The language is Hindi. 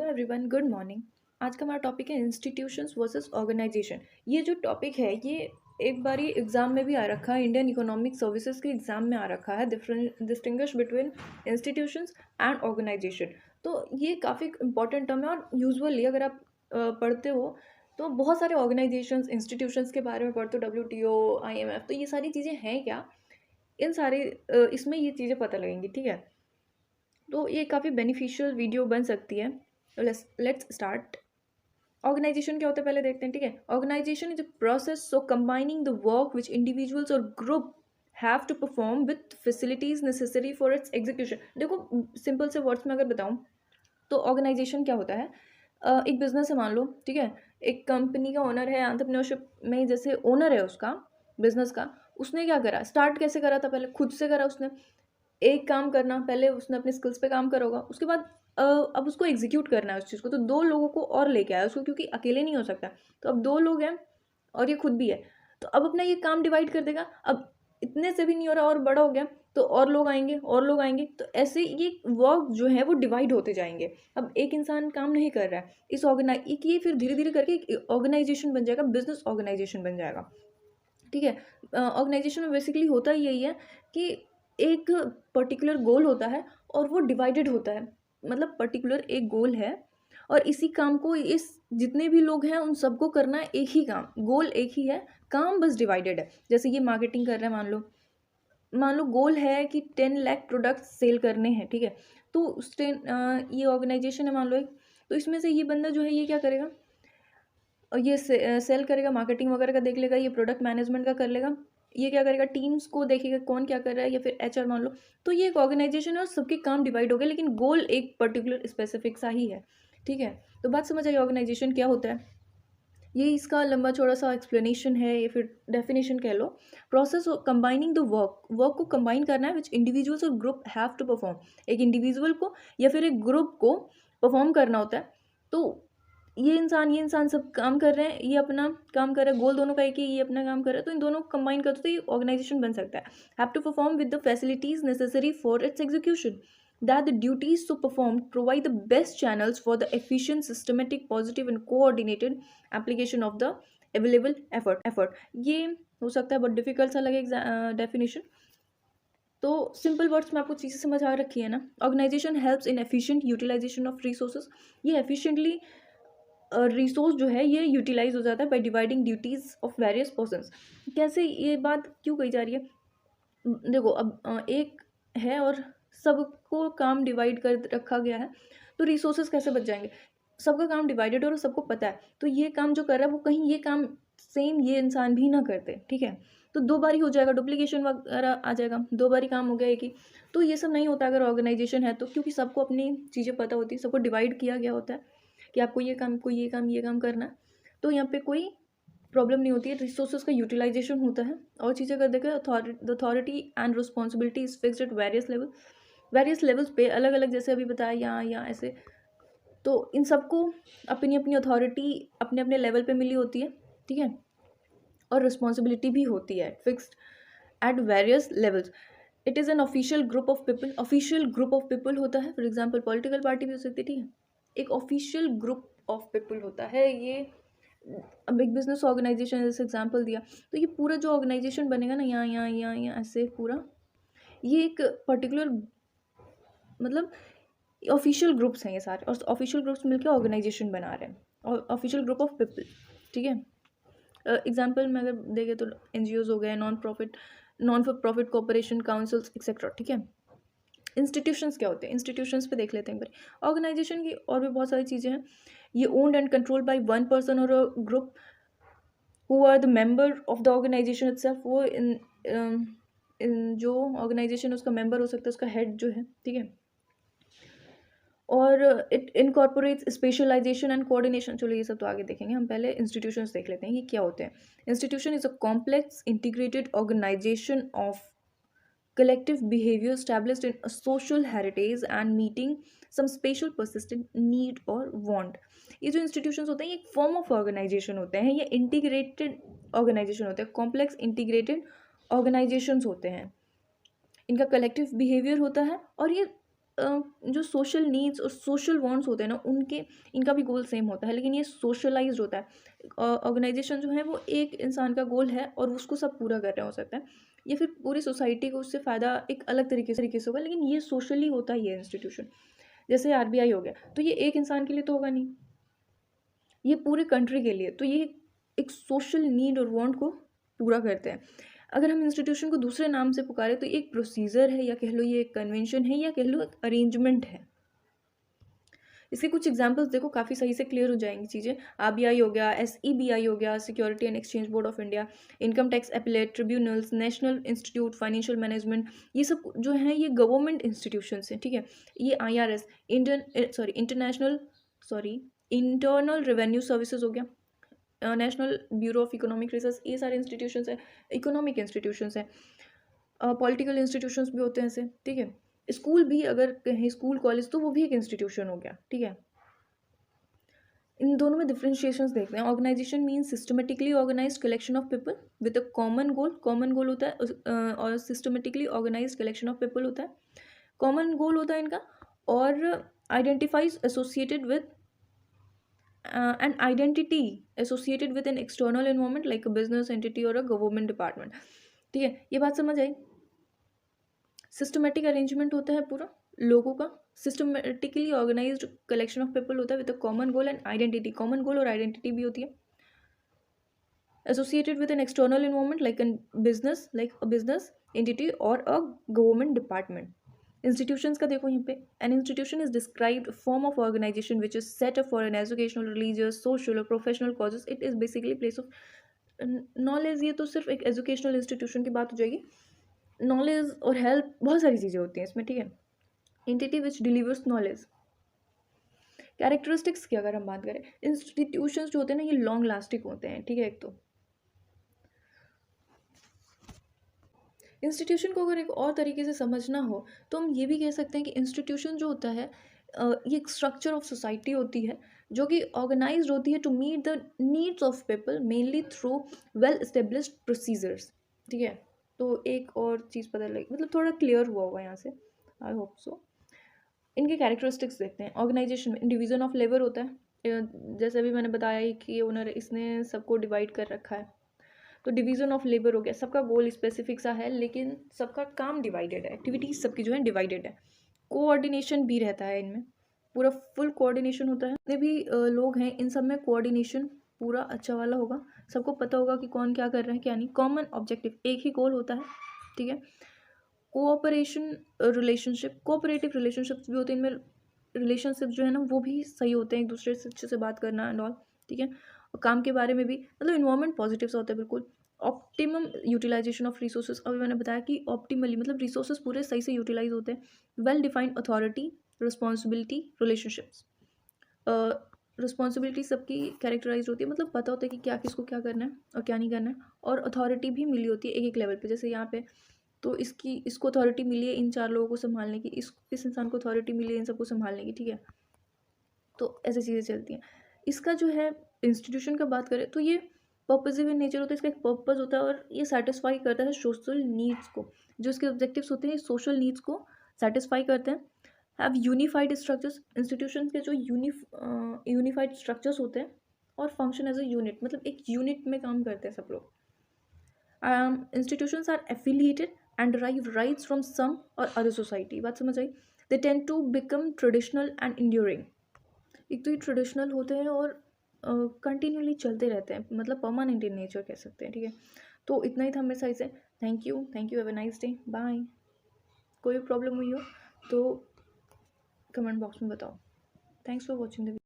Hello everyone, good morning. आज का हमारा टॉपिक है इंस्टीट्यूशंस वर्सेस ऑर्गेनाइजेशन। ये जो टॉपिक है ये एक बार ये एग्जाम में भी आ रखा है, इंडियन इकोनॉमिक सर्विसेज के एग्जाम में आ रखा है, distinguish between institutions and organisation. तो ये काफ़ी इंपॉर्टेंट टर्म है और यूजुअली अगर आप पढ़ते हो तो बहुत सारे ऑर्गेनाइजेशंस इंस्टीट्यूशंस के बारे में पढ़ते हो, WTO, IMF, तो ये सारी चीज़ें हैं क्या, इन सारे इसमें ये चीज़ें पता लगेंगी, ठीक है। तो ये काफ़ी बेनिफिशियल वीडियो बन सकती है। Let's start. ऑर्गेनाइजेशन क्या होता है पहले देखते हैं, ठीक है। Organisation is a process so combining the work which individuals और group have to perform with facilities necessary for its execution. देखो, सिंपल से वर्ड्स में अगर बताऊं तो ऑर्गेनाइजेशन क्या होता है। एक बिजनेस है, मान लो, ठीक है। एक कंपनी का ओनर है, एंटरप्रेन्योरशिप में जैसे ओनर है उसका बिजनेस का। उसने क्या करा, स्टार्ट कैसे करा था, पहले खुद से करा उसने। एक काम करना, पहले उसने अपने स्किल्स पे काम करा होगा, उसके बाद अब उसको एग्जीक्यूट करना है उस चीज़ को, तो दो लोगों को और लेके आया उसको, क्योंकि अकेले नहीं हो सकता। तो अब दो लोग हैं और ये खुद भी है, तो अब अपना ये काम डिवाइड कर देगा। अब इतने से भी नहीं हो रहा और बड़ा हो गया, तो और लोग आएंगे और लोग आएंगे, तो ऐसे ये वर्क जो है वो डिवाइड होते जाएंगे। अब एक इंसान काम नहीं कर रहा है, इस ऑर्गेनाइज ये फिर धीरे धीरे करके एक ऑर्गेनाइजेशन बन जाएगा, बिजनेस ऑर्गेनाइजेशन बन जाएगा, ठीक है। ऑर्गेनाइजेशन में बेसिकली होता ही यही है कि एक पर्टिकुलर गोल होता है और वो डिवाइडेड होता है। मतलब पर्टिकुलर एक गोल है और इसी काम को इस जितने भी लोग हैं उन सबको करना है, एक ही काम, गोल एक ही है, काम बस डिवाइडेड है। जैसे ये मार्केटिंग कर रहे हैं, मान लो गोल है कि 10 लाख प्रोडक्ट्स सेल करने हैं, ठीक है। तो उस ये ऑर्गेनाइजेशन है मान लो एक, तो इसमें से ये बंदा जो है ये क्या करेगा, और ये सेल करेगा, मार्केटिंग वगैरह का देख लेगा, ये प्रोडक्ट मैनेजमेंट का कर लेगा, ये क्या करेगा, टीम्स को देखेगा कौन क्या कर रहा है, या फिर HR मान लो। तो ये एक ऑर्गेनाइजेशन है और सबके काम डिवाइड हो गए, लेकिन गोल एक पर्टिकुलर स्पेसिफिक सा ही है, ठीक है। तो बात समझ आई ऑर्गेनाइजेशन क्या होता है। ये इसका लंबा चौड़ा सा एक्सप्लेनेशन है, या फिर डेफिनेशन कह लो। Process of combining the work को कंबाइन करना है विच इंडिविजुअल्स और ग्रुप हैव टू परफॉर्म। एक इंडिविजुअल को या फिर एक ग्रुप को परफॉर्म करना होता है। तो ये इंसान सब काम कर रहे हैं, ये अपना काम कर रहा है, गोल दोनों का एक ही, ये अपना काम कर रहा है, तो इन दोनों को कंबाइन करते तो ये ऑर्गेनाइजेशन बन सकता है। Have to perform with the facilities necessary for its execution, that the duties to perform provide the best channels for the efficient, systematic, positive and coordinated application of the available effort। ये हो सकता है बहुत डिफिकल्ट सा लगे डेफिनेशन, तो सिंपल वर्ड्स में आपको चीज़ें समझ आ रखी है ना। Organisation helps in efficient utilisation of resources. ये एफिशिएंटली रिसोर्स जो है ये यूटिलाइज हो जाता है by dividing duties of various persons. कैसे, ये बात क्यों कही जा रही है, देखो अब एक है और सबको काम डिवाइड कर रखा गया है, तो रिसोर्सेज कैसे बच जाएंगे। सबका काम डिवाइडेड और सबको पता है, तो ये काम जो कर रहा है वो कहीं ये काम सेम ये इंसान भी ना करते, ठीक है। तो दो बारी हो जाएगा, डुप्लीकेशन वगैरह आ जाएगा, दो बारी काम हो गया एक ही। तो ये सब नहीं होता अगर ऑर्गेनाइजेशन है तो, क्योंकि सबको अपनी चीज़ें पता होती है, सबको डिवाइड किया गया होता है कि आपको ये काम, को ये काम करना है। तो यहाँ पे कोई प्रॉब्लम नहीं होती है, रिसोर्सेज का यूटिलाइजेशन होता है। और चीज़ें अगर देखें, authority and responsibility is fixed at various levels पे, अलग अलग, जैसे अभी बताया यहाँ यहाँ ऐसे। तो इन सबको अपनी अपनी अथॉरिटी अपने अपने लेवल पे मिली होती है, ठीक है। और रिस्पॉन्सिबिलिटी भी होती है fixed at various levels. It is an official group of people, official group of people होता है, फॉर एग्जाम्पल पॉलिटिकल पार्टी भी हो सकती है, ठीक है। एक ऑफिशियल ग्रुप ऑफ पीपल होता है ये। अब एक बिजनेस ऑर्गेनाइजेशन जैसे एग्जाम्पल दिया, तो ये पूरा जो ऑर्गेनाइजेशन बनेगा ना, यहाँ ऐसे पूरा, ये एक पर्टिकुलर, मतलब ऑफिशियल ग्रुप्स हैं ये सारे, और ऑफिशियल ग्रुप्स मिलकर ऑर्गेनाइजेशन बना रहे हैं, और ऑफिशियल ग्रुप ऑफ पीपल, ठीक है। एग्जाम्पल में अगर देखें तो NGOs हो गए, non for profit corporation, councils etcetera, ठीक है। इंस्टीट्यूशंस क्या होते हैं, इंस्टीट्यूशंस पे देख लेते हैं एक बार। ऑर्गेनाइजेशन की और भी बहुत सारी चीज़ें हैं। ये owned and controlled by one person और a group who are the member of the organisation itself. वो इन जो ऑर्गेनाइजेशन उसका मेंबर हो सकता है, उसका हेड जो है, ठीक है। और it incorporates specialisation and coordination. चलो ये सब तो आगे देखेंगे, हम पहले इंस्टीट्यूशंस देख लेते हैं ये क्या होते हैं। Institution is a complex integrated organisation of collective behavior established in a social heritage and meeting some special persistent need or want। ये जो इंस्टीट्यूशंस होते हैं ये एक फॉर्म ऑफ ऑर्गेनाइजेशन होते हैं, ये इंटीग्रेटेड ऑर्गेनाइजेशन होते हैं, कॉम्प्लेक्स इंटीग्रेटेड ऑर्गेनाइजेशंस होते हैं। इनका कलेक्टिव बिहेवियर होता है और ये जो सोशल नीड्स और सोशल वांट्स होते हैं ना, उनके इनका भी गोल सेम होता है, लेकिन ये सोशलाइज्ड होता है। ऑर्गेनाइजेशन जो है वो एक इंसान का गोल है और उसको सब पूरा कर रहे हो सकता है, या फिर पूरी सोसाइटी को उससे फ़ायदा एक अलग तरीके से होगा, लेकिन ये सोशली होता है ये इंस्टीट्यूशन। जैसे आरबीआई हो गया, तो ये एक इंसान के लिए तो होगा नहीं, ये पूरे कंट्री के लिए, तो ये एक सोशल नीड और वांट को पूरा करते हैं। अगर हम इंस्टीट्यूशन को दूसरे नाम से पुकारें तो ये एक प्रोसीजर है, या कह लो ये एक कन्वेंशन है, या कह लो एक अरेंजमेंट है। इसके कुछ एग्जांपल्स देखो, काफ़ी सही से क्लियर हो जाएंगी चीज़ें। आरबीआई हो गया, एसईबीआई हो गया, security and exchange board of India, income tax appellate tribunals, national institute financial management, ये सब जो हैं ये गवर्नमेंट इंस्टीट्यूशंस हैं, ठीक है। ये आईआरएस, इंटरनल रेवेन्यू सर्विसेज हो गया, national bureau of economic research, ये सारे इंस्टीट्यूशंस हैं, इकोनॉमिक इंस्टीट्यूशंस हैं। पॉलिटिकल इंस्टीट्यूशंस भी होते हैं ऐसे, ठीक है। स्कूल भी अगर कहें, स्कूल कॉलेज, तो वो भी एक इंस्टीट्यूशन हो गया, ठीक है। इन दोनों में डिफ्रेंशिएशंस देखते हैं। Organisation means systematically organised collection of people with a common goal होता है, और systematically organised collection of people होता है, कॉमन गोल होता है इनका, और identifies associated with an identity associated with an external environment like a business entity or a government department, ठीक है। ये बात समझ आई। सिस्टमेटिक अरेंजमेंट होता है पूरा लोगों का, systematically organised collection of people होता है with a common goal and identity, common goal और आइडेंटिटी भी होती है। Associated with an external environment like a business entity और अ गवर्नमेंट डिपार्टमेंट। इंस्टीट्यूशंस का देखो यहाँ पे, an institution is described form of organisation which is set up for an educational, religious, social और professional causes. It is basically place of knowledge. ये तो सिर्फ एक एजुकेशनल इंस्टीट्यूशन की बात हो जाएगी। नॉलेज और हेल्प, बहुत सारी चीज़ें होती हैं इसमें, ठीक है। Entity which delivers knowledge. Characteristics की अगर हम बात करें, इंस्टीट्यूशंस जो होते हैं ना ये लॉन्ग लास्टिंग होते हैं, ठीक है। एक तो इंस्टीट्यूशन को अगर एक और तरीके से समझना हो तो हम ये भी कह सकते हैं कि इंस्टीट्यूशन जो होता है, ये एक स्ट्रक्चर ऑफ सोसाइटी होती है जो कि ऑर्गेनाइज्ड होती है to meet the needs of people mainly through well established procedures, ठीक है। तो एक और चीज़ पता लगी, मतलब थोड़ा क्लियर हुआ होगा यहाँ से, आई होप सो। इनके कैरेक्टरिस्टिक्स देखते हैं। ऑर्गेनाइजेशन में डिवीज़न ऑफ लेबर होता है, जैसे अभी मैंने बताया ही कि ओनर इसने सबको डिवाइड कर रखा है, तो डिवीज़न ऑफ लेबर हो गया, सबका गोल स्पेसिफिक सा है लेकिन सबका काम डिवाइडेड है, एक्टिविटीज़ सबकी जो है डिवाइडेड है। कोऑर्डिनेशन भी रहता है इनमें, पूरा फुल कोऑर्डिनेशन होता है। जितने भी लोग हैं इन सब में कोऑर्डिनेशन पूरा अच्छा वाला होगा, सबको पता होगा कि कौन क्या कर रहे हैं क्या नहीं। कॉमन ऑब्जेक्टिव, एक ही गोल होता है, ठीक है। कोऑपरेशन रिलेशनशिप, कोऑपरेटिव रिलेशनशिप्स भी होते हैं इनमें। रिलेशनशिप जो है ना वो भी सही होते हैं, एक दूसरे से अच्छे से बात करना एंड ऑल, ठीक है। और काम के बारे में भी, मतलब इन्वायरमेंट पॉजिटिव सा होता है बिल्कुल। ऑप्टिमम यूटिलाइजेशन ऑफ रिसोर्सेज, अभी मैंने बताया कि ऑप्टिमली मतलब रिसोर्सेज पूरे सही से यूटिलाइज होते हैं। Well defined authority, responsibility, relationships. Responsibility सबकी कैरेक्टराइज होती है, मतलब पता होता है कि क्या किसको क्या करना है और क्या नहीं करना है। और अथॉरिटी भी मिली होती है एक एक लेवल पे, जैसे यहाँ पे तो इसको अथॉरिटी मिली है इन 4 लोगों को संभालने की, इस इंसान को अथॉरिटी मिली है इन सबको संभालने की, ठीक है। तो ऐसी चीज़ें चलती हैं। इसका जो है इंस्टीट्यूशन का बात करें तो ये पर्पजिव इन नेचर होता है, इसका एक पर्पज़ होता है और ये सेटिस्फाई करता है सोशल नीड्स को। जो इसके ऑब्जेक्टिव्स होते हैं सोशल नीड्स को सेटिस्फाई करते हैं। हैव यूनिफाइड स्ट्रक्चर्स, इंस्टीट्यूशन के जो यूनिफाइड स्ट्रक्चर्स होते हैं और फंक्शन एज अ यूनिट, मतलब एक यूनिट में काम करते हैं सब लोग। Institutions are affiliated and derive rights from some or other society, बात समझ आई। They tend to become traditional and enduring। एक तो ये ट्रेडिशनल होते हैं और कंटिन्यूली चलते रहते हैं, मतलब परमानेंट इन नेचर कह सकते हैं, ठीक है। तो इतना ही था मेरे साइड से। Thank you, have a nice day, bye. कोई प्रॉब्लम हुई हो तो कमेंट बॉक्स में बताओ। Thanks for watching the